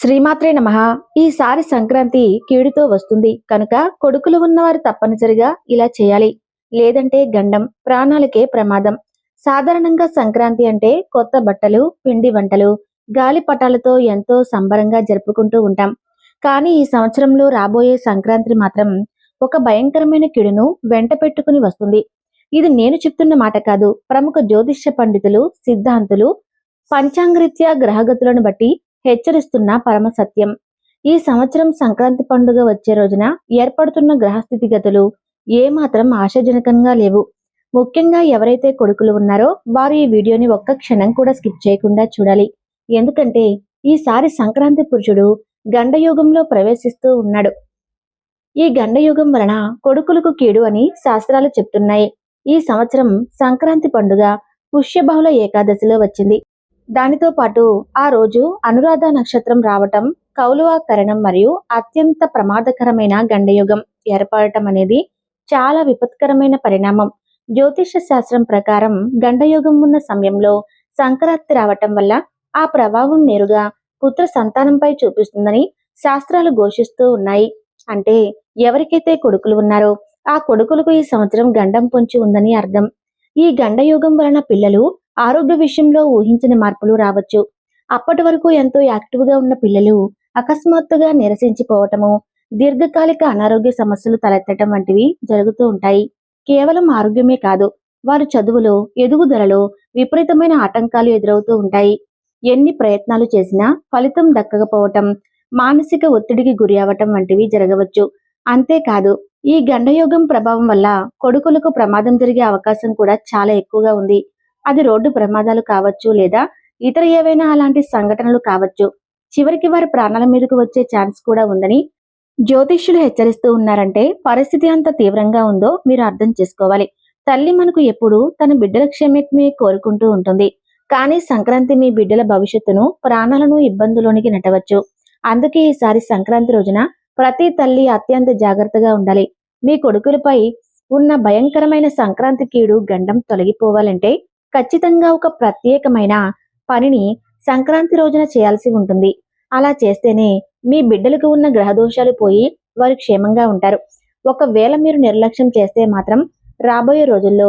శ్రీమాత్రే నమః. ఈసారి సంక్రాంతి కీడుతో వస్తుంది కనుక కొడుకులు ఉన్నవారు తప్పనిసరిగా ఇలా చేయాలి. లేదంటే గండం, ప్రాణాలకే ప్రమాదం. సాధారణంగా సంక్రాంతి అంటే కొత్త బట్టలు, పిండి వంటలు, గాలిపటాలతో ఎంతో సంబరంగా జరుపుకుంటూ ఉంటాం. కానీ ఈ సంవత్సరంలో రాబోయే సంక్రాంతి మాత్రం ఒక భయంకరమైన కీడును వెంట పెట్టుకుని వస్తుంది. ఇది నేను చెప్తున్న మాట కాదు. ప్రముఖ జ్యోతిష్య పండితులు, సిద్ధాంతులు పంచాంగరీత్యా గ్రహగతులను బట్టి హెచ్చరిస్తున్న పరమ సత్యం. ఈ సంవత్సరం సంక్రాంతి పండుగ వచ్చే రోజున ఏర్పడుతున్న గ్రహ స్థితిగతులు ఏమాత్రం ఆశాజనకంగా లేవు. ముఖ్యంగా ఎవరైతే కొడుకులు ఉన్నారో వారు ఈ వీడియోని ఒక్క క్షణం కూడా స్కిప్ చేయకుండా చూడాలి. ఎందుకంటే ఈసారి సంక్రాంతి పురుషుడు గండయోగంలో ప్రవేశిస్తూ ఉన్నాడు. ఈ గండయుగం వలన కొడుకులకు కీడు అని శాస్త్రాలు చెప్తున్నాయి. ఈ సంవత్సరం సంక్రాంతి పండుగ పుష్యబహుళ ఏకాదశిలో వచ్చింది. దానితో పాటు ఆ రోజు అనురాధ నక్షత్రం రావటం, కౌలువ కరణం మరియు అత్యంత ప్రమాదకరమైన గండయుగం ఏర్పడటం అనేది చాలా విపత్కరమైన పరిణామం. జ్యోతిష శాస్త్రం ప్రకారం గండయుగం ఉన్న సమయంలో సంక్రాంతి రావటం వల్ల ఆ ప్రభావం నేరుగా పుత్ర సంతానంపై చూపిస్తుందని శాస్త్రాలు ఘోషిస్తూ ఉన్నాయి. అంటే ఎవరికైతే కొడుకులు ఉన్నారో ఆ కొడుకులకు ఈ సంవత్సరం గండం పొంచి ఉందని అర్థం. ఈ గండయోగం వలన పిల్లలు ఆరోగ్య విషయంలో ఊహించని మార్పులు రావచ్చు. అప్పటి వరకు ఎంతో యాక్టివ్గా ఉన్న పిల్లలు అకస్మాత్తుగా నిరసించిపోవటము, దీర్ఘకాలిక అనారోగ్య సమస్యలు తలెత్తడం వంటివి జరుగుతూ ఉంటాయి. కేవలం ఆరోగ్యమే కాదు, వారి చదువులో, ఎదుగుదలలో విపరీతమైన ఆటంకాలు ఎదురవుతూ ఉంటాయి. ఎన్ని ప్రయత్నాలు చేసినా ఫలితం దక్కకపోవటం, మానసిక ఒత్తిడికి గురి అవటం వంటివి జరగవచ్చు. అంతేకాదు, ఈ గండయోగం ప్రభావం వల్ల కొడుకులకు ప్రమాదం జరిగే అవకాశం కూడా చాలా ఎక్కువగా ఉంది. అది రోడ్డు ప్రమాదాలు కావచ్చు, లేదా ఇతర ఏవైనా అలాంటి సంఘటనలు కావచ్చు. చివరికి వారి ప్రాణాల మీదకు వచ్చే ఛాన్స్ కూడా ఉందని జ్యోతిష్యులు హెచ్చరిస్తూ ఉన్నారంటే పరిస్థితి అంత తీవ్రంగా ఉందో మీరు అర్థం చేసుకోవాలి. తల్లి మనకు ఎప్పుడూ తన బిడ్డల క్షేమమే కోరుకుంటూ ఉంటుంది. కానీ సంక్రాంతి మీ బిడ్డల భవిష్యత్తును, ప్రాణాలను ఇబ్బందులోనికి నెట్టవచ్చు. అందుకే ఈసారి సంక్రాంతి రోజున ప్రతి తల్లి అత్యంత జాగ్రత్తగా ఉండాలి. మీ కొడుకులపై ఉన్న భయంకరమైన సంక్రాంతి కీడు గండం తొలగిపోవాలంటే ఖచ్చితంగా ఒక ప్రత్యేకమైన పనిని సంక్రాంతి రోజున చేయాల్సి ఉంటుంది. అలా చేస్తేనే మీ బిడ్డలకు ఉన్న గ్రహదోషాలు పోయి వారు క్షేమంగా ఉంటారు. ఒకవేళ మీరు నిర్లక్ష్యం చేస్తే మాత్రం రాబోయే రోజుల్లో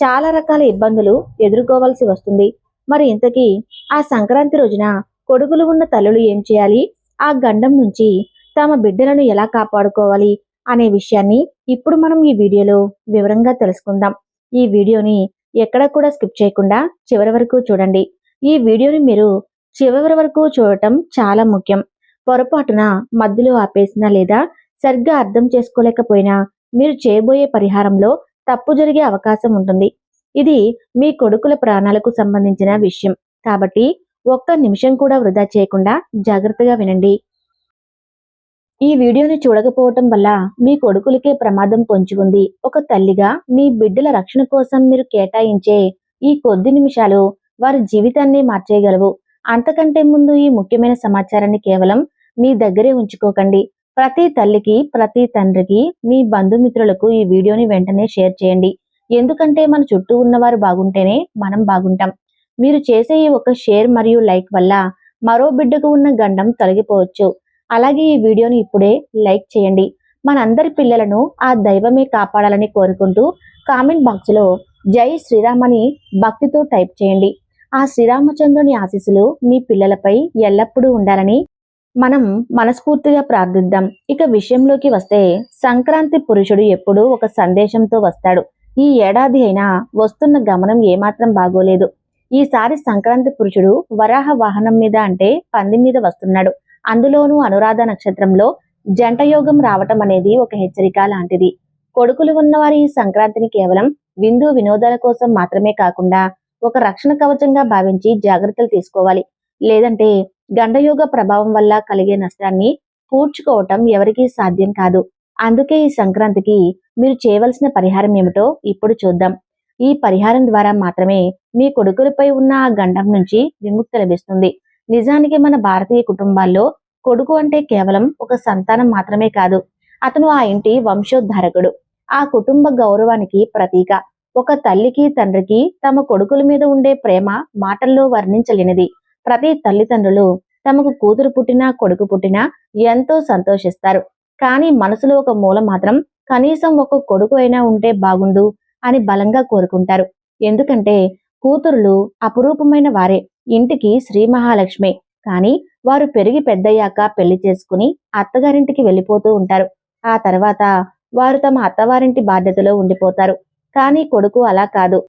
చాలా రకాల ఇబ్బందులు ఎదుర్కోవాల్సి వస్తుంది. మరి ఇంతకీ ఆ సంక్రాంతి రోజున కొడుకులు ఉన్న తల్లులు ఏం చేయాలి, ఆ గండం నుంచి తమ బిడ్డలను ఎలా కాపాడుకోవాలి అనే విషయాన్ని ఇప్పుడు మనం ఈ వీడియోలో వివరంగా తెలుసుకుందాం. ఈ వీడియోని ఎక్కడ కూడా స్కిప్ చేయకుండా చివరి వరకు చూడండి. ఈ వీడియోని మీరు చివరి వరకు చూడటం చాలా ముఖ్యం. పొరపాటున మధ్యలో ఆపేసినా లేదా సరిగ్గా అర్థం చేసుకోలేకపోయినా మీరు చేయబోయే పరిహారంలో తప్పు జరిగే అవకాశం ఉంటుంది. ఇది మీ కొడుకుల ప్రాణాలకు సంబంధించిన విషయం కాబట్టి ఒక్క నిమిషం కూడా వృధా చేయకుండా జాగ్రత్తగా వినండి. ఈ వీడియోని చూడకపోవటం వల్ల మీ కొడుకులకే ప్రమాదం పొంచి ఉంది. ఒక తల్లిగా మీ బిడ్డల రక్షణ కోసం మీరు కేటాయించే ఈ కొద్ది నిమిషాలు వారి జీవితాన్ని మార్చేయగలవు. అంతకంటే ముందు ఈ ముఖ్యమైన సమాచారాన్ని కేవలం మీ దగ్గరే ఉంచుకోకండి. ప్రతి తల్లికి, ప్రతి తండ్రికి, మీ బంధుమిత్రులకు ఈ వీడియోని వెంటనే షేర్ చేయండి. ఎందుకంటే మన చుట్టూ ఉన్నవారు బాగుంటేనే మనం బాగుంటాం. మీరు చేసే ఈ ఒక షేర్ మరియు లైక్ వల్ల మరో బిడ్డకు ఉన్న గండం తొలగిపోవచ్చు. అలాగే ఈ వీడియోని ఇప్పుడే లైక్ చేయండి. మనందరి పిల్లలను ఆ దైవమే కాపాడాలని కోరుకుంటూ కామెంట్ బాక్స్లో జై శ్రీరామ్ అని భక్తితో టైప్ చేయండి. ఆ శ్రీరామచంద్రుని ఆశీస్సులు మీ పిల్లలపై ఎల్లప్పుడూ ఉండాలని మనం మనస్ఫూర్తిగా ప్రార్థిద్దాం. ఇక విషయంలోకి వస్తే, సంక్రాంతి పురుషుడు ఎప్పుడూ ఒక సందేశంతో వస్తాడు. ఈ ఏడాది అయినా వస్తున్న గమనం ఏమాత్రం బాగోలేదు. ఈసారి సంక్రాంతి పురుషుడు వరాహ వాహనం మీద, అంటే పంది మీద వస్తున్నాడు. అందులోనూ అనురాధ నక్షత్రంలో జంటయోగం రావటం అనేది ఒక హెచ్చరిక లాంటిది. కొడుకులు ఉన్నవారి ఈ సంక్రాంతిని కేవలం విందు వినోదాల కోసం మాత్రమే కాకుండా ఒక రక్షణ కవచంగా భావించి జాగ్రత్తలు తీసుకోవాలి. లేదంటే గండయోగ ప్రభావం వల్ల కలిగే నష్టాన్ని పూడ్చుకోవటం ఎవరికీ సాధ్యం కాదు. అందుకే ఈ సంక్రాంతికి మీరు చేయవలసిన పరిహారం ఏమిటో ఇప్పుడు చూద్దాం. ఈ పరిహారం ద్వారా మాత్రమే మీ కొడుకులపై ఉన్న ఆ గండం నుంచి విముక్తి లభిస్తుంది. నిజానికి మన భారతీయ కుటుంబాల్లో కొడుకు అంటే కేవలం ఒక సంతానం మాత్రమే కాదు, అతను ఆ ఇంటి వంశోద్ధారకుడు, ఆ కుటుంబ గౌరవానికి ప్రతీక. ఒక తల్లికి, తండ్రికి తమ కొడుకుల మీద ఉండే ప్రేమ మాటల్లో వర్ణించలేనిది. ప్రతి తల్లిదండ్రులు తమకు కూతురు పుట్టినా కొడుకు పుట్టినా ఎంతో సంతోషిస్తారు. కానీ మనసులో ఒక మూల మాత్రం కనీసం ఒక కొడుకు అయినా ఉంటే బాగుండు అని బలంగా కోరుకుంటారు. ఎందుకంటే కూతురులు అపురూపమైన వారే, ఇంటికి శ్రీ మహాలక్ష్మి. కానీ వారు పెరిగి పెద్దయ్యాక పెళ్లి చేసుకుని అత్తగారింటికి వెళ్ళిపోతూ ఉంటారు. ఆ తర్వాత వారు తమ అత్తవారింటి బాధ్యతలో ఉండిపోతారు. కానీ కొడుకు అలా కాదు.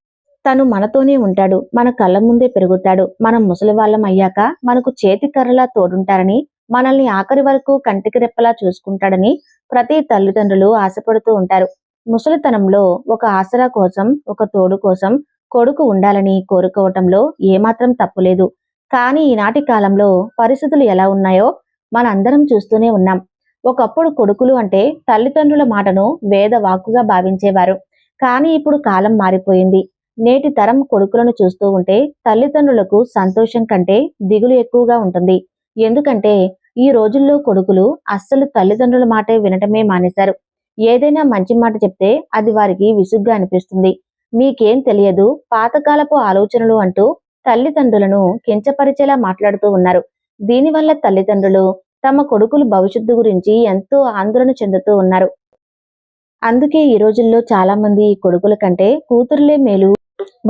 తను మనతోనే ఉంటాడు, మన కళ్ళ ముందే పెరుగుతాడు, మనం ముసలివాళ్ళం అయ్యాక మనకు చేతి కర్రలా తోడుంటారని, మనల్ని ఆఖరి వరకు కంటికి రెప్పలా చూసుకుంటాడని ప్రతి తల్లిదండ్రులు ఆశపడుతూ ఉంటారు. ముసలితనంలో ఒక ఆసరా కోసం, ఒక తోడు కోసం కొడుకు ఉండాలని కోరుకోవటంలో ఏమాత్రం తప్పులేదు. కానీ ఈనాటి కాలంలో పరిస్థితులు ఎలా ఉన్నాయో మనందరం చూస్తూనే ఉన్నాం. ఒకప్పుడు కొడుకులు అంటే తల్లిదండ్రుల మాటను వేద వాక్కుగా భావించేవారు. కానీ ఇప్పుడు కాలం మారిపోయింది. నేటి తరం కొడుకులను చూస్తూ ఉంటే తల్లిదండ్రులకు సంతోషం కంటే దిగులు ఎక్కువగా ఉంటుంది. ఎందుకంటే ఈ రోజుల్లో కొడుకులు అస్సలు తల్లిదండ్రుల మాటే వినటమే మానేశారు. ఏదైనా మంచి మాట చెప్తే అది వారికి విసుగ్గా అనిపిస్తుంది. మీకేం తెలియదు, పాతకాలపు ఆలోచనలు అంటూ తల్లిదండ్రులను కించపరిచేలా మాట్లాడుతూ ఉన్నారు. దీనివల్ల తల్లిదండ్రులు తమ కొడుకుల భవిష్యత్తు గురించి ఎంతో ఆందోళన చెందుతూ ఉన్నారు. అందుకే ఈ రోజుల్లో చాలా మంది కొడుకుల కంటే కూతురులే మేలు,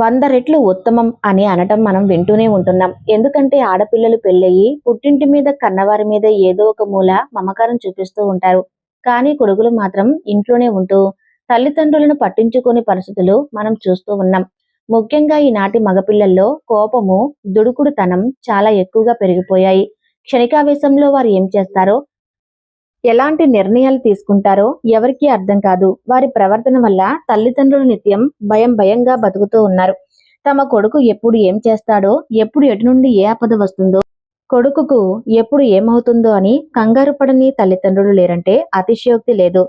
100 రెట్లు ఉత్తమం అని అనటం మనం వింటూనే ఉంటున్నాం. ఎందుకంటే ఆడపిల్లలు పెళ్ళయి పుట్టింటి మీద కన్నవారి మీద ఏదో ఒక మూల మమకారం చూపిస్తూ ఉంటారు. కానీ కొడుకులు మాత్రం ఇంట్లోనే ఉంటూ తల్లిదండ్రులను పట్టించుకోని పరిస్థితులు మనం చూస్తూ ఉన్నాం. ముఖ్యంగా ఈనాటి మగపిల్లల్లో కోపము, దుడుకుడుతనం చాలా ఎక్కువగా పెరిగిపోయాయి. క్షణికావేశంలో వారు ఏం చేస్తారో, ఎలాంటి నిర్ణయాలు తీసుకుంటారో ఎవరికీ అర్థం కాదు. వారి ప్రవర్తన వల్ల తల్లిదండ్రులు నిత్యం భయంగా బతుకుతూ ఉన్నారు. తమ కొడుకు ఎప్పుడు ఏం చేస్తాడో, ఎప్పుడు ఎటు నుండి ఏ ఆపద వస్తుందో, కొడుకుకు ఎప్పుడు ఏమవుతుందో అని కంగారు పడని తల్లిదండ్రులు లేరంటే అతిశయోక్తి లేదు.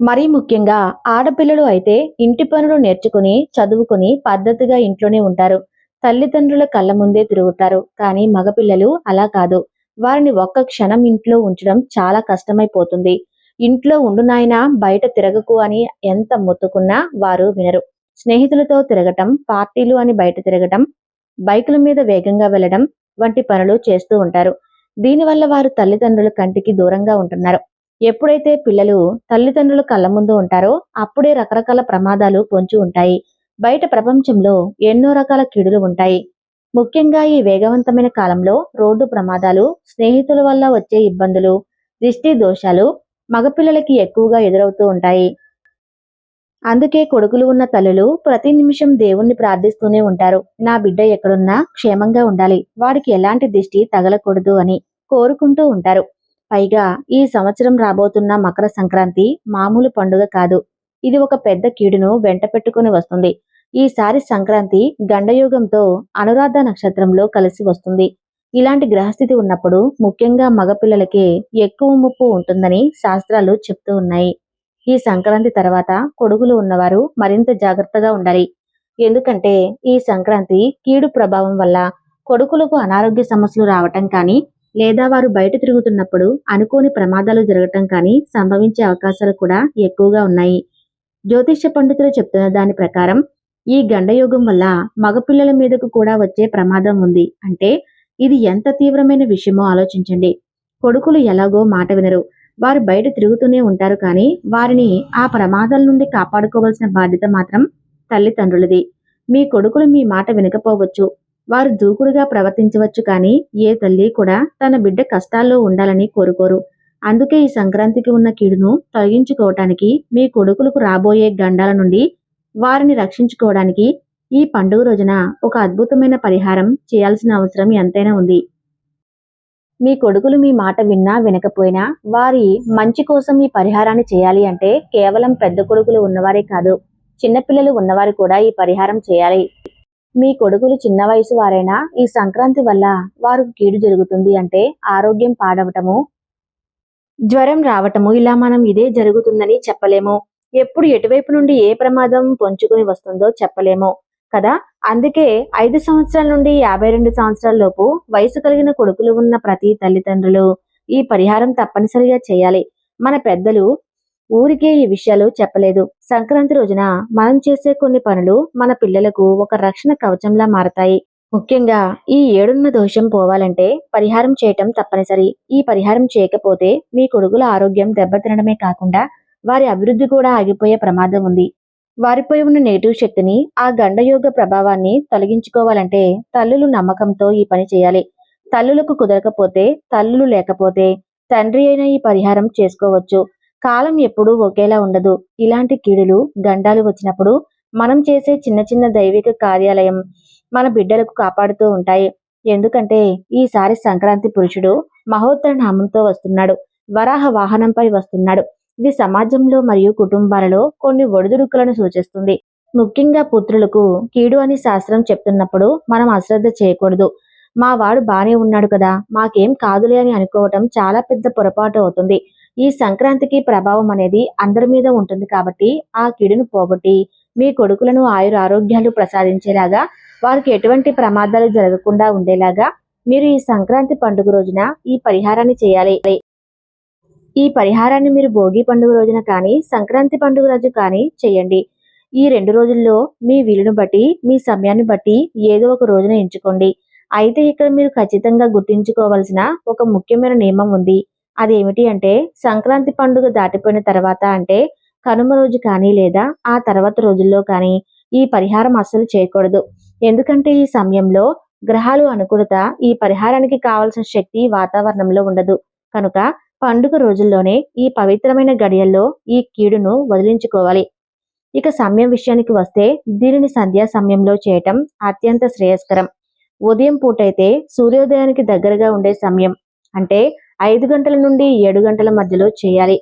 మరీ ముఖ్యంగా ఆడపిల్లలు అయితే ఇంటి పనులు నేర్చుకుని, చదువుకుని పద్ధతిగా ఇంట్లోనే ఉంటారు. తల్లిదండ్రుల కళ్ళ ముందే తిరుగుతారు. కానీ మగపిల్లలు అలా కాదు. వారిని ఒక్క క్షణం ఇంట్లో ఉంచడం చాలా కష్టమైపోతుంది. ఇంట్లో ఉండు నాయనా, బయట తిరగకు అని ఎంత మొత్తుకున్నా వారు వినరు. స్నేహితులతో తిరగటం, పార్టీలు అని బయట తిరగటం, బైకుల మీద వేగంగా వెళ్లడం వంటి పనులు చేస్తూ ఉంటారు. దీనివల్ల వారు తల్లిదండ్రుల కంటికి దూరంగా ఉంటున్నారు. ఎప్పుడైతే పిల్లలు తల్లిదండ్రుల కళ్ళ ముందు ఉంటారో అప్పుడే రకరకాల ప్రమాదాలు పొంచి ఉంటాయి. బయట ప్రపంచంలో ఎన్నో రకాల కీడులు ఉంటాయి. ముఖ్యంగా ఈ వేగవంతమైన కాలంలో రోడ్డు ప్రమాదాలు, స్నేహితుల వల్ల వచ్చే ఇబ్బందులు, దిష్టి దోషాలు మగపిల్లలకి ఎక్కువగా ఎదురవుతూ ఉంటాయి. అందుకే కొడుకులు ఉన్న తల్లులు ప్రతి నిమిషం దేవుణ్ణి ప్రార్థిస్తూనే ఉంటారు. నా బిడ్డ ఎక్కడున్నా క్షేమంగా ఉండాలి, వాడికి ఎలాంటి దిష్టి తగలకూడదు అని కోరుకుంటూ ఉంటారు. పైగా ఈ సంవత్సరం రాబోతున్న మకర సంక్రాంతి మామూలు పండుగ కాదు. ఇది ఒక పెద్ద కీడును వెంట పెట్టుకుని వస్తుంది. ఈసారి సంక్రాంతి గండయోగంతో అనురాధ నక్షత్రంలో కలిసి వస్తుంది. ఇలాంటి గ్రహస్థితి ఉన్నప్పుడు ముఖ్యంగా మగపిల్లలకే ఎక్కువ ముప్పు ఉంటుందని శాస్త్రాలు చెప్తూ ఉన్నాయి. ఈ సంక్రాంతి తర్వాత కొడుకులు ఉన్నవారు మరింత జాగ్రత్తగా ఉండాలి. ఎందుకంటే ఈ సంక్రాంతి కీడు ప్రభావం వల్ల కొడుకులకు అనారోగ్య సమస్యలు రావటం కానీ, లేదా వారు బయట తిరుగుతున్నప్పుడు అనుకోని ప్రమాదాలు జరగటం కానీ సంభవించే అవకాశాలు కూడా ఎక్కువగా ఉన్నాయి. జ్యోతిష్య పండితులు చెప్తున్న దాని ప్రకారం ఈ గండయోగం వల్ల మగపిల్లల మీదకు కూడా వచ్చే ప్రమాదం ఉంది. అంటే ఇది ఎంత తీవ్రమైన విషయమో ఆలోచించండి. కొడుకులు ఎలాగో మాట వినరు. వారు బయట తిరుగుతూనే ఉంటారు. కానీ వారిని ఆ ప్రమాదాల నుండి కాపాడుకోవాల్సిన బాధ్యత మాత్రం తల్లిదండ్రులది. మీ కొడుకులు మీ మాట వినకపోవచ్చు, వారు దూకుడుగా ప్రవర్తించవచ్చు. కానీ ఏ తల్లి కూడా తన బిడ్డ కష్టాల్లో ఉండాలని కోరుకోరు. అందుకే ఈ సంక్రాంతికి ఉన్న కీడును తొలగించుకోవటానికి, మీ కొడుకులకు రాబోయే గండాల నుండి వారిని రక్షించుకోవడానికి ఈ పండుగ రోజున ఒక అద్భుతమైన పరిహారం చేయాల్సిన అవసరం ఎంతైనా ఉంది. మీ కొడుకులు మీ మాట విన్నా వినకపోయినా వారి మంచి కోసం ఈ పరిహారాన్ని చేయాలి అంటే కేవలం పెద్ద కొడుకులు ఉన్నవారే కాదు, చిన్నపిల్లలు ఉన్నవారు కూడా ఈ పరిహారం చేయాలి. మీ కొడుకులు చిన్న వయసు వారైనా ఈ సంక్రాంతి వల్ల వారికి కీడు జరుగుతుంది అంటే ఆరోగ్యం పాడవటము, జ్వరం రావటము, ఇలా మనం ఇదే జరుగుతుందని చెప్పలేము. ఎప్పుడు ఎటువైపు నుండి ఏ ప్రమాదం పొంచుకుని వస్తుందో చెప్పలేము కదా. అందుకే 5 సంవత్సరాల నుండి 52 సంవత్సరాల లోపు వయసు కలిగిన కొడుకులు ఉన్న ప్రతి తల్లిదండ్రులు ఈ పరిహారం తప్పనిసరిగా చేయాలి. మన పెద్దలు ఊరికే ఈ విషయాలు చెప్పలేదు. సంక్రాంతి రోజున మనం చేసే కొన్ని పనులు మన పిల్లలకు ఒక రక్షణ కవచంలా మారతాయి. ముఖ్యంగా ఈ ఏడున్న దోషం పోవాలంటే పరిహారం చేయటం తప్పనిసరి. ఈ పరిహారం చేయకపోతే మీ కొడుకుల ఆరోగ్యం దెబ్బతినడమే కాకుండా వారి అభివృద్ధి కూడా ఆగిపోయే ప్రమాదం ఉంది. వారిపై ఉన్న నెగిటివ్ శక్తిని, ఆ గండయోగ ప్రభావాన్ని తొలగించుకోవాలంటే తల్లులు నమ్మకంతో ఈ పని చేయాలి. తల్లులకు కుదరకపోతే, తల్లులు లేకపోతే తండ్రి అయిన ఈ పరిహారం చేసుకోవచ్చు. కాలం ఎప్పుడూ ఒకేలా ఉండదు. ఇలాంటి కీడులు, గండాలు వచ్చినప్పుడు మనం చేసే చిన్న చిన్న దైవిక కార్యాలయం మన బిడ్డలకు కాపాడుతూ ఉంటాయి. ఎందుకంటే ఈసారి సంక్రాంతి పురుషుడు మహోత్తర నామంతో వస్తున్నాడు. వరాహ వాహనంపై వస్తున్నాడు. ఇది సమాజంలో మరియు కుటుంబాలలో కొన్ని ఒడిదుడుకులను సూచిస్తుంది. ముఖ్యంగా పుత్రులకు కీడు అని శాస్త్రం చెప్తున్నప్పుడు మనం అశ్రద్ధ చేయకూడదు. మా వాడు బానే ఉన్నాడు కదా, మాకేం కాదులే అని అనుకోవటం చాలా పెద్ద పొరపాటు అవుతుంది. ఈ సంక్రాంతికి ప్రభావం అనేది అందరి మీద ఉంటుంది కాబట్టి ఆ కీడును పోగొట్టి మీ కొడుకులను ఆయుర ఆరోగ్యాలు ప్రసాదించేలాగా, వారికి ఎటువంటి ప్రమాదాలు జరగకుండా ఉండేలాగా మీరు ఈ సంక్రాంతి పండుగ రోజున ఈ పరిహారాన్ని చేయాలి. ఈ పరిహారాన్ని మీరు భోగి పండుగ రోజున కానీ, సంక్రాంతి పండుగ రోజు కానీ చేయండి. ఈ 2 రోజుల్లో మీ వీలును బట్టి, మీ సమయాన్ని బట్టి ఏదో ఒక రోజున ఎంచుకోండి. అయితే ఇక్కడ మీరు ఖచ్చితంగా గుర్తుంచుకోవాల్సిన ఒక ముఖ్యమైన నియమం ఉంది. అదేమిటి అంటే సంక్రాంతి పండుగ దాటిపోయిన తర్వాత అంటే కనుమ రోజు కానీ లేదా ఆ తర్వాత రోజుల్లో కానీ ఈ పరిహారం అస్సలు చేయకూడదు. ఎందుకంటే ఈ సమయంలో గ్రహాలు అనుకూలత ఈ పరిహారానికి కావలసిన శక్తి వాతావరణంలో ఉండదు. కనుక పండుగ రోజుల్లోనే ఈ పవిత్రమైన గడియల్లో ఈ కీడును వదిలించుకోవాలి. ఇక సమయం విషయానికి వస్తే దీనిని సంధ్యా సమయంలో చేయటం అత్యంత శ్రేయస్కరం. ఉదయం పూటైతే సూర్యోదయానికి దగ్గరగా ఉండే సమయం అంటే 5 గంటల నుండి 7 గంటల మధ్యలో చేయాలి.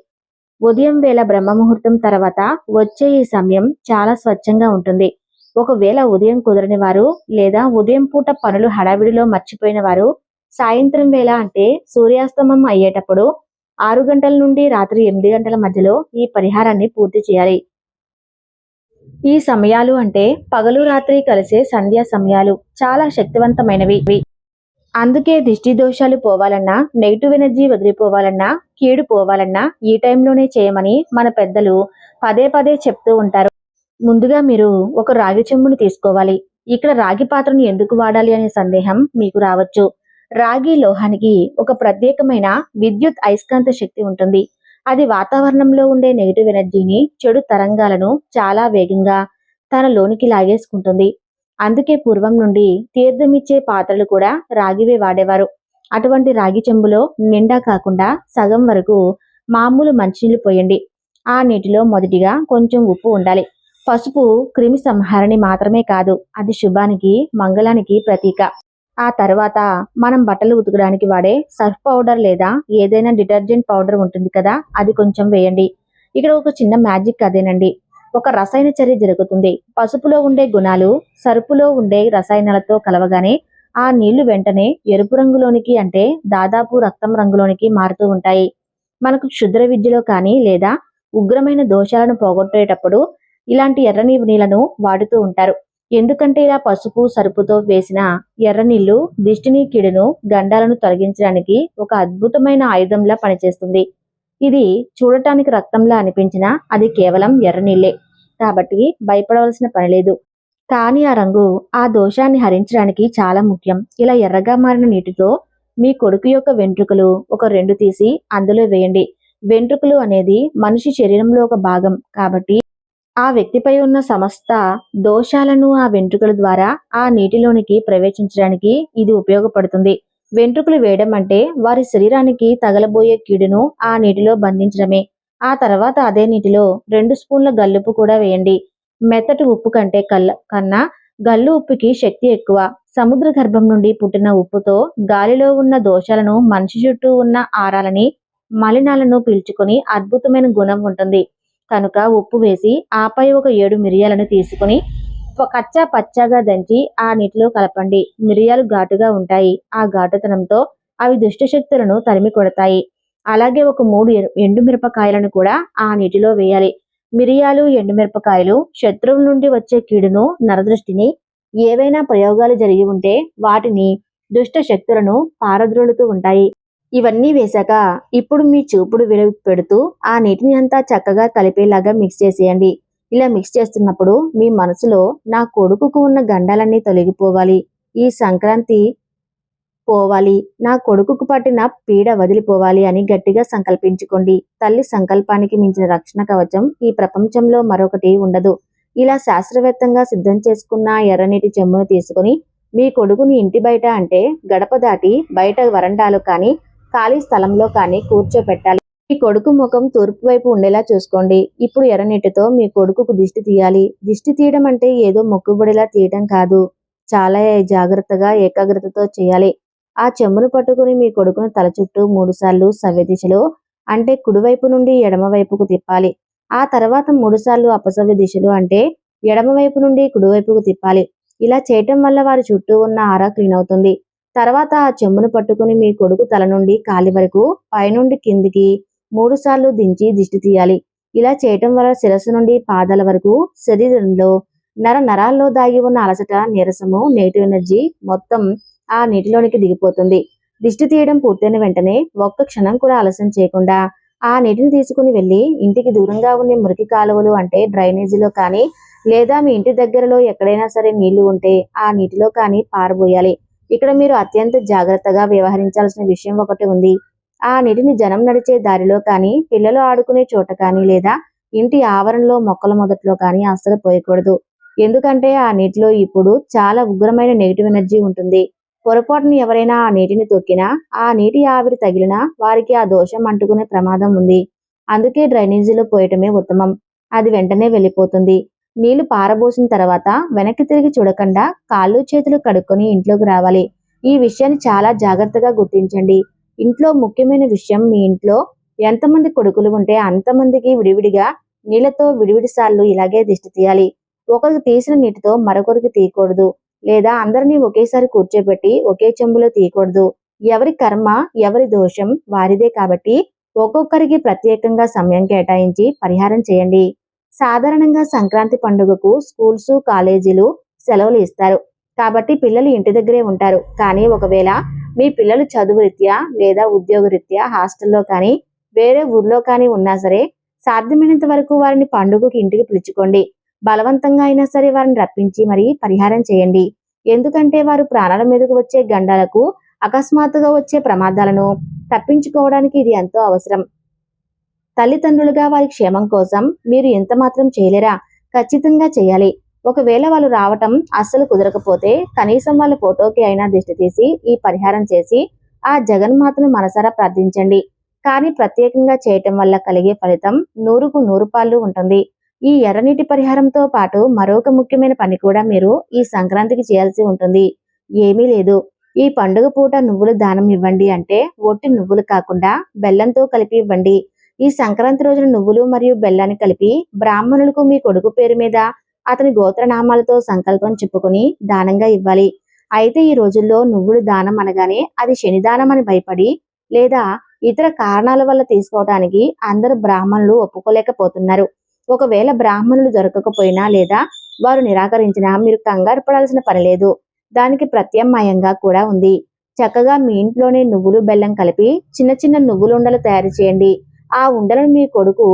ఉదయం వేళ బ్రహ్మముహూర్తం తర్వాత వచ్చే ఈ సమయం చాలా స్వచ్ఛంగా ఉంటుంది. ఒకవేళ ఉదయం కుదరని వారు లేదా ఉదయం పూట పనులు హడావిడిలో మర్చిపోయిన వారు సాయంత్రం వేళ అంటే సూర్యాస్తమం అయ్యేటప్పుడు 6 గంటల నుండి రాత్రి 8 గంటల మధ్యలో ఈ పరిహారాన్ని పూర్తి చేయాలి. ఈ సమయాలు అంటే పగలు రాత్రి కలిసే సంధ్యా సమయాలు చాలా శక్తివంతమైనవి. అందుకే దిష్టి దోషాలు పోవాలన్నా, నెగిటివ్ ఎనర్జీ వదిలిపోవాలన్నా, కీడు పోవాలన్నా ఈ టైంలోనే చేయమని మన పెద్దలు పదే పదే చెప్తూ ఉంటారు. ముందుగా మీరు ఒక రాగి చెంబుని తీసుకోవాలి. ఇక్కడ రాగి పాత్రను ఎందుకు వాడాలి అనే సందేహం మీకు రావచ్చు. రాగి లోహానికి ఒక ప్రత్యేకమైన విద్యుత్ అయస్కాంత శక్తి ఉంటుంది. అది వాతావరణంలో ఉండే నెగిటివ్ ఎనర్జీని, చెడు తరంగాలను చాలా వేగంగా తన లోనికి లాగేసుకుంటుంది. అందుకే పూర్వం నుండి తీర్థమిచ్చే పాత్రలు కూడా రాగివే వాడేవారు. అటువంటి రాగి చెంబులో నిండా కాకుండా సగం వరకు మామూలు మంచినీళ్లు పోయండి. ఆ నీటిలో మొదటిగా కొంచెం ఉప్పు ఉండాలి. పసుపు క్రిమి సంహారిణి మాత్రమే కాదు, అది శుభానికి, మంగళానికి ప్రతీక. ఆ తర్వాత మనం బట్టలు ఉతకడానికి వాడే సర్ఫ్ పౌడర్ లేదా ఏదైనా డిటర్జెంట్ పౌడర్ ఉంటుంది కదా, అది కొంచెం వేయండి. ఇక్కడ ఒక చిన్న మ్యాజిక్ అదేనండి. ఒక రసాయన చర్య జరుగుతుంది. పసుపులో ఉండే గుణాలు సరుపులో ఉండే రసాయనాలతో కలవగానే ఆ నీళ్లు వెంటనే ఎరుపు రంగులోనికి అంటే దాదాపు రక్తం రంగులోనికి మారుతూ ఉంటాయి. మనకు క్షుద్ర విద్యలో కానీ లేదా ఉగ్రమైన దోషాలను పోగొట్టేటప్పుడు ఇలాంటి ఎర్రని నీళ్లను వాడుతూ ఉంటారు. ఎందుకంటే ఇలా పసుపు సరుపుతో వేసిన ఎర్ర నీళ్లు దిష్టిని, కీడును, గండాలను తొలగించడానికి ఒక అద్భుతమైన ఆయుధంలా పనిచేస్తుంది. ఇది చూడటానికి రక్తంలా అనిపించినా అది కేవలం ఎర్రనీళ్లే. కాబట్టి భయపడవలసిన పని లేదు. కానీ ఆ రంగు ఆ దోషాన్ని హరించడానికి చాలా ముఖ్యం. ఇలా ఎర్రగా మారిన నీటితో మీ కొడుకు యొక్క వెంట్రుకలు ఒక 2 తీసి అందులో వేయండి. వెంట్రుకలు అనేది మనిషి శరీరంలో ఒక భాగం కాబట్టి ఆ వ్యక్తిపై ఉన్న సమస్త దోషాలను ఆ వెంట్రుకల ద్వారా ఆ నీటిలోనికి ప్రవేశించడానికి ఇది ఉపయోగపడుతుంది. వెంట్రుకలు వేయడం అంటే వారి శరీరానికి తగలబోయే కీడును ఆ నీటిలో బంధించడమే. ఆ తర్వాత అదే నీటిలో 2 స్పూన్ల గల్లుప్పు కూడా వేయండి. మెత్తటి ఉప్పు కంటే కన్నా గల్లు ఉప్పుకి శక్తి ఎక్కువ. సముద్ర గర్భం నుండి పుట్టిన ఉప్పుతో గాలిలో ఉన్న దోషాలను, మనిషి చుట్టూ ఉన్న ఆరాలని, మలినాలను పీల్చుకొని అద్భుతమైన గుణం ఉంటుంది. కనుక ఉప్పు వేసి ఆపై ఒక 7 మిరియాలను తీసుకుని కచ్చా పచ్చాగా దంచి ఆ నీటిలో కలపండి. మిరియాలు ఘాటుగా ఉంటాయి. ఆ ఘాటుతనంతో అవి దుష్టశక్తులను తరిమి కొడతాయి. అలాగే ఒక 3 ఎండుమిరపకాయలను కూడా ఆ నీటిలో వేయాలి. మిరియాలు, ఎండుమిరపకాయలు శత్రువుల నుండి వచ్చే కీడును, నరదృష్టిని, ఏవైనా ప్రయోగాలు జరిగి ఉంటే వాటిని, దుష్ట శక్తులను పారద్రోలుతూ ఉంటాయి. ఇవన్నీ వేశాక ఇప్పుడు మీ చూపుడు వెలుగు పెడుతూ ఆ నీటిని అంతా చక్కగా కలిపేలాగా మిక్స్ చేసేయండి. ఇలా మిక్స్ చేస్తున్నప్పుడు మీ మనసులో నా కొడుకుకు ఉన్న గండాలన్నీ తొలగిపోవాలి, ఈ సంక్రాంతి పోవాలి, నా కొడుకుకు పట్టిన పీడ వదిలిపోవాలి అని గట్టిగా సంకల్పించుకోండి. తల్లి సంకల్పానికి మించిన రక్షణ కవచం ఈ ప్రపంచంలో మరొకటి ఉండదు. ఇలా శాస్త్రవేత్తంగా సిద్ధం చేసుకున్న ఎర్రనీటి చెంబును తీసుకుని మీ కొడుకుని ఇంటి బయట అంటే గడప దాటి బయట వరండాలో కానీ ఖాళీ స్థలంలో కానీ కూర్చోపెట్టాలి. మీ కొడుకు ముఖం తూర్పు వైపు ఉండేలా చూసుకోండి. ఇప్పుడు ఎర్రనీటితో మీ కొడుకుకు దిష్టి తీయాలి. దిష్టి తీయడం అంటే ఏదో మొక్కుబడిలా తీయడం కాదు. చాలా జాగ్రత్తగా ఏకాగ్రతతో చేయాలి. ఆ చెంబును పట్టుకుని మీ కొడుకును తల చుట్టూ 3 సార్లు సవ్య దిశలో అంటే కుడివైపు నుండి ఎడమవైపుకు తిప్పాలి. ఆ తర్వాత 3 సార్లు అపసవ్య దిశలో అంటే ఎడమవైపు నుండి కుడివైపుకు తిప్పాలి. ఇలా చేయటం వల్ల వారి చుట్టూ ఉన్న ఆరా క్లీన్ అవుతుంది. తర్వాత ఆ చెంబును పట్టుకుని మీ కొడుకు తల నుండి కాలి వరకు పైనుండి కిందికి 3 సార్లు దించి దిష్టి తీయాలి. ఇలా చేయటం వల్ల శిరస్సు నుండి పాదాల వరకు శరీరంలో నరాల్లో దాగి ఉన్న అలసట, నీరసము, నెగిటివ్ ఎనర్జీ మొత్తం ఆ నీటిలోనికి దిగిపోతుంది. దిష్టి తీయడం పూర్తయిన వెంటనే ఒక్క క్షణం కూడా ఆలస్యం చేయకుండా ఆ నీటిని తీసుకుని వెళ్ళి ఇంటికి దూరంగా ఉన్న మురికి కాలువలు అంటే డ్రైనేజీలో కానీ లేదా మీ ఇంటి దగ్గరలో ఎక్కడైనా సరే నీళ్లు ఉంటే ఆ నీటిలో కానీ పారబోయాలి. ఇక్కడ మీరు అత్యంత జాగ్రత్తగా వ్యవహరించాల్సిన విషయం ఒకటి ఉంది. ఆ నీటిని జనం నడిచే దారిలో కానీ పిల్లలు ఆడుకునే చోట కానీ లేదా ఇంటి ఆవరణలో మొక్కల మొదట్లో కానీ అస్సలు పోయకూడదు. ఎందుకంటే ఆ నీటిలో ఇప్పుడు చాలా ఉగ్రమైన నెగిటివ్ ఎనర్జీ ఉంటుంది. పొరపాటున ఎవరైనా ఆ నీటిని తొక్కినా ఆ నీటి ఆవిరి తగిలినా వారికి ఆ దోషం అంటుకునే ప్రమాదం ఉంది. అందుకే డ్రైనేజీలో పోయటమే ఉత్తమం. అది వెంటనే వెళ్ళిపోతుంది. నీళ్లు పారబోసిన తర్వాత వెనక్కి తిరిగి చూడకుండా కాళ్ళు చేతులు కడుక్కొని ఇంట్లోకి రావాలి. ఈ విషయాన్ని చాలా జాగ్రత్తగా గుర్తించండి. ఇంట్లో ముఖ్యమైన విషయం, మీ ఇంట్లో ఎంతమంది కొడుకులు ఉంటే అంతమందికి విడివిడిగా నీళ్లతో విడివిడి సార్లు ఇలాగే దిష్టి తీయాలి. ఒకరికి తీసిన నీటితో మరొకరికి తీయకూడదు. లేదా అందరినీ ఒకేసారి కూర్చోబెట్టి ఒకే చెంబులో తీయకూడదు. ఎవరి కర్మ, ఎవరి దోషం వారిదే కాబట్టి ఒక్కొక్కరికి ప్రత్యేకంగా సమయం కేటాయించి పరిహారం చేయండి. సాధారణంగా సంక్రాంతి పండుగకు స్కూల్స్, కాలేజీలు సెలవులు ఇస్తారు. కాబట్టి పిల్లలు ఇంటి దగ్గరే ఉంటారు. కానీ ఒకవేళ మీ పిల్లలు చదువు రీత్యా లేదా ఉద్యోగ రీత్యా హాస్టల్లో కానీ వేరే ఊర్లో కానీ ఉన్నా సరే సాధ్యమైనంత వరకు వారిని పండుగకి ఇంటికి పిలుచుకోండి. బలవంతంగా అయినా సరే వారిని రప్పించి మరీ పరిహారం చేయండి. ఎందుకంటే వారు ప్రాణాల మీదకు వచ్చే గండాలకు, అకస్మాత్తుగా వచ్చే ప్రమాదాలను తప్పించుకోవడానికి ఇది ఎంతో అవసరం. తల్లిదండ్రులుగా వారి క్షేమం కోసం మీరు ఎంత మాత్రం చేయలేరా? ఖచ్చితంగా చేయాలి. ఒకవేళ వాళ్ళు రావటం అస్సలు కుదరకపోతే కనీసం వాళ్ళ ఫోటోకి అయినా దిష్టి తీసి ఈ పరిహారం చేసి ఆ జగన్మాతను మనసారా ప్రార్థించండి. కానీ ప్రత్యేకంగా చేయటం వల్ల కలిగే ఫలితం 100కు 100 పాళ్ళు ఉంటుంది. ఈ ఎర్రనీటి పరిహారంతో పాటు మరొక ముఖ్యమైన పని కూడా మీరు ఈ సంక్రాంతికి చేయాల్సి ఉంటుంది. ఏమీ లేదు. ఈ పండుగ పూట నువ్వులు దానం ఇవ్వండి. అంటే ఒట్టి నువ్వులు కాకుండా బెల్లంతో కలిపి ఇవ్వండి. ఈ సంక్రాంతి రోజున నువ్వులు మరియు బెల్లాన్ని కలిపి బ్రాహ్మణులకు మీ కొడుకు పేరు మీద అతని గోత్రనామాలతో సంకల్పం చెప్పుకుని దానంగా ఇవ్వాలి. అయితే ఈ రోజుల్లో నువ్వులు దానం అనగానే అది శనిదానం అని భయపడి లేదా ఇతర కారణాల వల్ల తీసుకోవడానికి అందరూ బ్రాహ్మణులు ఒప్పుకోలేకపోతున్నారు. ఒకవేళ బ్రాహ్మణులు దొరకకపోయినా లేదా వారు నిరాకరించినా మీరు కంగారు పడాల్సిన పని లేదు. దానికి ప్రత్యామ్నాయంగా కూడా ఉంది. చక్కగా మీ ఇంట్లోనే నువ్వులు బెల్లం కలిపి చిన్న చిన్న నువ్వుల ఉండలు తయారు చేయండి. ఆ ఉండలను మీ కొడుకు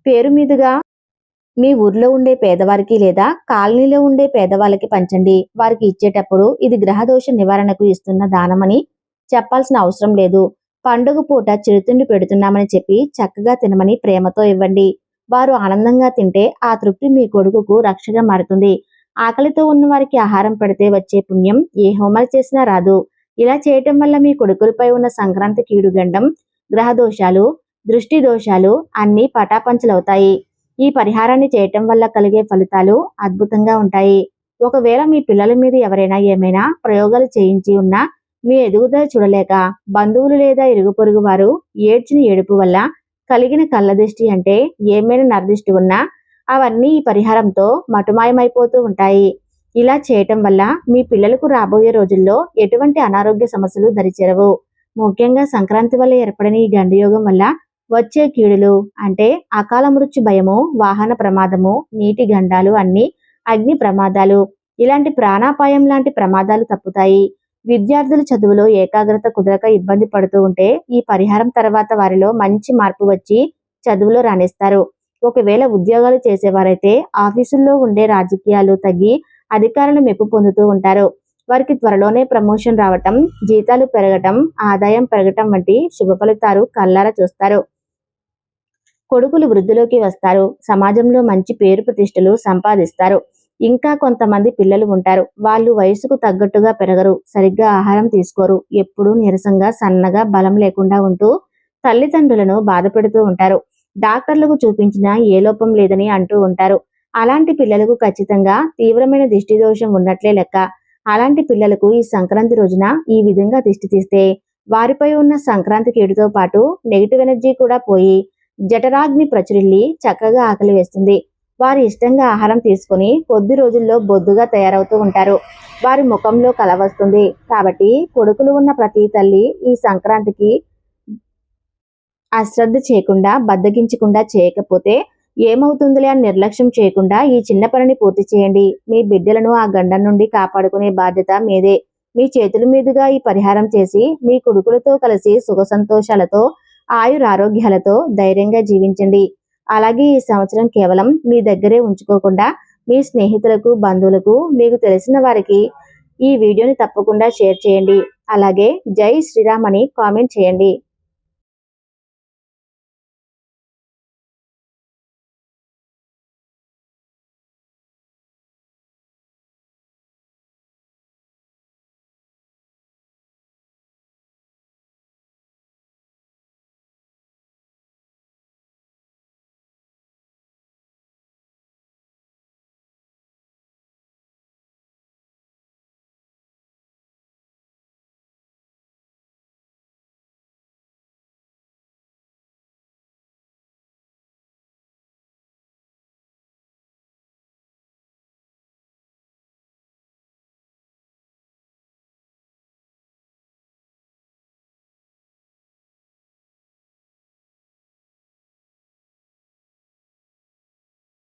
పేరు మీదుగా మీ ఊర్లో ఉండే పేదవారికి లేదా కాలనీలో ఉండే పేదవాళ్ళకి పంచండి. వారికి ఇచ్చేటప్పుడు ఇది గ్రహదోష నివారణకు ఇస్తున్న దానమని చెప్పాల్సిన అవసరం లేదు. పండుగ పూట చిరుతిండి పెడుతున్నామని చెప్పి చక్కగా తినమని ప్రేమతో ఇవ్వండి. వారు ఆనందంగా తింటే ఆ తృప్తి మీ కొడుకుకు రక్షగా మారుతుంది. ఆకలితో ఉన్న వారికి ఆహారం పెడితే వచ్చే పుణ్యం ఏ హోమాలు చేసినా రాదు. ఇలా చేయటం వల్ల మీ కొడుకులపై ఉన్న సంక్రాంతి కీడుగండం, గ్రహదోషాలు, దృష్టి దోషాలు అన్నీ పటాపంచలవుతాయి. ఈ పరిహారాన్ని చేయటం వల్ల కలిగే ఫలితాలు అద్భుతంగా ఉంటాయి. ఒకవేళ మీ పిల్లల మీద ఎవరైనా ఏమైనా ప్రయోగాలు చేయించి ఉన్నా మీ ఎదుగుదల చూడలేక బంధువులు లేదా ఇరుగు పొరుగు వారు ఏడ్చిన ఏడుపు వల్ల కలిగిన కళ్ళదిష్టి అంటే ఏమైనా నరదిష్టి ఉన్నా అవన్నీ ఈ పరిహారంతో మటుమాయమైపోతూ ఉంటాయి. ఇలా చేయటం వల్ల మీ పిల్లలకు రాబోయే రోజుల్లో ఎటువంటి అనారోగ్య సమస్యలు దరిచేరవు. ముఖ్యంగా సంక్రాంతి వల్ల ఏర్పడిన ఈ గండయోగం వల్ల వచ్చే కీడులు అంటే అకాల మృత్యు భయము, వాహన ప్రమాదము, నీటి గండాలు, అన్ని అగ్ని ప్రమాదాలు, ఇలాంటి ప్రాణాపాయం లాంటి ప్రమాదాలు తప్పుతాయి. విద్యార్థులు చదువులో ఏకాగ్రత కుదరక ఇబ్బంది పడుతూ ఉంటే ఈ పరిహారం తర్వాత వారిలో మంచి మార్పు వచ్చి చదువులో రాణిస్తారు. ఒకవేళ ఉద్యోగాలు చేసేవారైతే ఆఫీసుల్లో ఉండే రాజకీయాలు తగ్గి అధికారులు మెప్పు పొందుతూ ఉంటారు. వారికి త్వరలోనే ప్రమోషన్ రావటం, జీతాలు పెరగటం, ఆదాయం పెరగటం వంటి శుభ ఫలితాలు కళ్ళారా చూస్తారు. కొడుకులు వృద్ధిలోకి వస్తారు. సమాజంలో మంచి పేరు ప్రతిష్టలు సంపాదిస్తారు. ఇంకా కొంతమంది పిల్లలు ఉంటారు. వాళ్ళు వయసుకు తగ్గట్టుగా పెరగరు. సరిగ్గా ఆహారం తీసుకోరు. ఎప్పుడూ నీరసంగా, సన్నగా, బలం లేకుండా ఉంటూ తల్లిదండ్రులను బాధ పెడుతూ ఉంటారు. డాక్టర్లకు చూపించినా ఏ లోపం లేదని అంటూ ఉంటారు. అలాంటి పిల్లలకు ఖచ్చితంగా తీవ్రమైన దిష్టి దోషం ఉన్నట్లే లెక్క. అలాంటి పిల్లలకు ఈ సంక్రాంతి రోజున ఈ విధంగా దిష్టి తీస్తే వారిపై ఉన్న సంక్రాంతి కీడుతో పాటు నెగిటివ్ ఎనర్జీ కూడా పోయి జఠరాగ్ని ప్రచురిల్లి చక్కగా ఆకలి వేస్తుంది. వారు ఇష్టంగా ఆహారం తీసుకుని కొద్ది రోజుల్లో బొద్దుగా తయారవుతూ ఉంటారు. వారి ముఖంలో కల వస్తుంది. కాబట్టి కొడుకులు ఉన్న ప్రతి తల్లి ఈ సంక్రాంతికి అశ్రద్ధ చేయకుండా, బద్దగించకుండా చేయకపోతే ఏమవుతుందిలే అని నిర్లక్ష్యం చేయకుండా ఈ చిన్న పనిని పూర్తి చేయండి. మీ బిడ్డలను ఆ గండం నుండి కాపాడుకునే బాధ్యత మీదే. మీ చేతుల మీదుగా ఈ పరిహారం చేసి మీ కొడుకులతో కలిసి సుఖ సంతోషాలతో, ఆయురారోగ్యాలతో ధైర్యంగా జీవించండి. అలాగే ఈ సంవత్సరం కేవలం మీ దగ్గరే ఉంచుకోకుండా మీ స్నేహితులకు, బంధువులకు, మీకు తెలిసిన వారికి ఈ వీడియోని తప్పకుండా షేర్ చేయండి. అలాగే జై శ్రీరామ్ అని కామెంట్ చేయండి.